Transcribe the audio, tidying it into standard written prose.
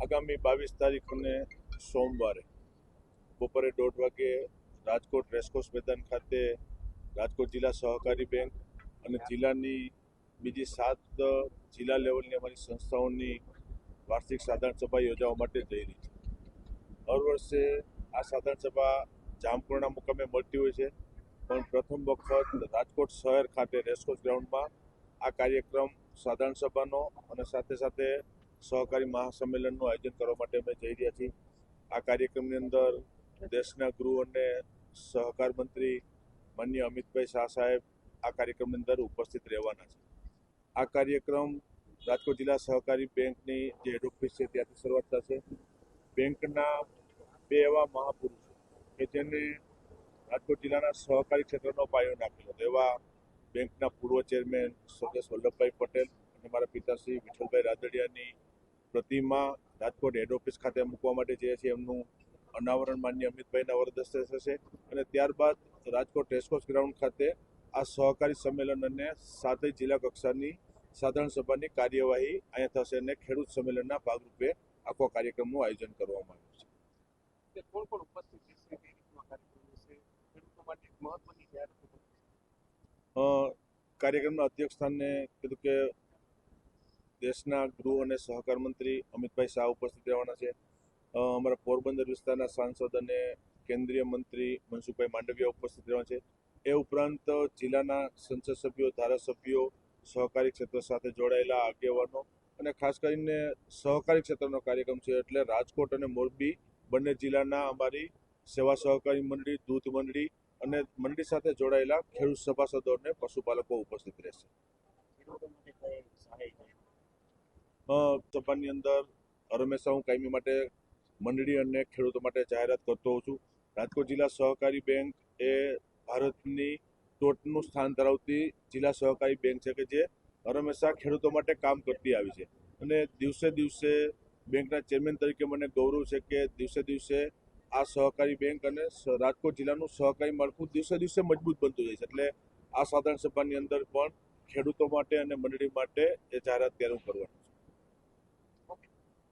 આગામી 22 તારીખને સોમવારે બપોરે 1:30 વાગે રાજકોટ રેસકોર્સ મેદાન ખાતે રાજકોટ જિલ્લા સહકારી બેંક અને જિલ્લાની બીજી 7 જિલ્લા લેવલની અમારી સંસ્થાઓની વાર્ષિક સાધારણ સભા યોજવા માટે જઈ રહી છે. દર વર્ષે આ સાધારણ સભા જામપુરના મુકામે મળતી હોય છે, પણ પ્રથમ વખત રાજકોટ શહેર ખાતે રેસકોર્સ ગ્રાઉન્ડમાં આ કાર્યક્રમ સાધારણ સભાનો અને સાથે સાથે સહકારી મહાસંમેલનનું આયોજન કરવા માટે અમે જઈ રહ્યા છીએ. આ કાર્યક્રમની અંદર દેશના ગૃહ અને સહકાર મંત્રી માનનીય અમિતભાઈ શાહ સાહેબ આ કાર્યક્રમની અંદર ઉપસ્થિત રહેવાના છે. આ કાર્યક્રમ રાજકોટ જિલ્લા સહકારી બેંકની જે હેડ ઓફિસ છે ત્યાંથી શરૂઆત થશે. બેંકના 2 એવા મહાપુરુષો કે જેને રાજકોટ જિલ્લાના સહકારી ક્ષેત્રનો પાયો નાખેલો એવા બેંકના પૂર્વ ચેરમેન સરદાર વલ્લભભાઈ પટેલ અને મારા પિતાશ્રી વિઠ્ઠલભાઈ રાદડિયાની પ્રતિમા રાજકોટ હેડ ઓફિસ ખાતે મૂકવા માટે જે છે એમનું અનાવરણ માન્ય અમિતભાઈના વરદ હસ્તે થશે અને ત્યારબાદ રાજકોટ રેસકોર્સ ગ્રાઉન્ડ ખાતે આ સહકારી સંમેલન અને 7 જિલ્લા કક્ષાની સાધારણ સભાની કાર્યવાહી અહીંયા થશે અને ખેડૂત સંમેલનના ભાગરૂપે આખો કાર્યક્રમનું આયોજન કરવામાં આવ્યું છે. કાર્યક્રમના અધ્યક્ષ સ્થાને કીધું કે દેશના ગૃહ અને સહકાર મંત્રી અમિતભાઈ શાહ ઉપસ્થિત રહેવાના છે. અમારા પોરબંદર વિસ્તારના સાંસદ અને કેન્દ્રીય મંત્રી મનસુખભાઈ માંડવિયા ઉપસ્થિત રહેવાના છે. એ ઉપરાંત જિલ્લાના સંસદ સભ્યો, ધારાસભ્યો, સહકારી ક્ષેત્ર સાથે જોડાયેલા આગેવાનો અને ખાસ કરીને સહકારી ક્ષેત્રનો કાર્યક્રમ છે એટલે રાજકોટ અને મોરબી બંને જિલ્લાના અમારી સેવા સહકારી મંડળી, દૂધ મંડળી અને મંડળી સાથે જોડાયેલા ખેડૂત સભાસદો અને પશુપાલકો ઉપસ્થિત રહેશે. સભાની અંદર હંમેશા હું કાયમી માટે મંડળી અને ખેડૂતો માટે જાહેરાત કરતો હોઉં છું. રાજકોટ જિલ્લા સહકારી બેંક એ ભારતની ટોચનું સ્થાન ધરાવતી જિલ્લા સહકારી બેંક છે કે જે હંમેશા ખેડૂતો માટે કામ કરતી આવી છે અને દિવસે દિવસે બેંકના ચેરમેન તરીકે મને ગૌરવ છે કે દિવસે દિવસે આ સહકારી બેંક અને રાજકોટ જિલ્લાનું સહકારી માળખું દિવસે દિવસે મજબૂત બનતું જાય છે. એટલે આ સાધારણ સભાની અંદર પણ ખેડૂતો માટે અને મંડળી માટે એ જાહેરાત ત્યારે હું કરવાનું.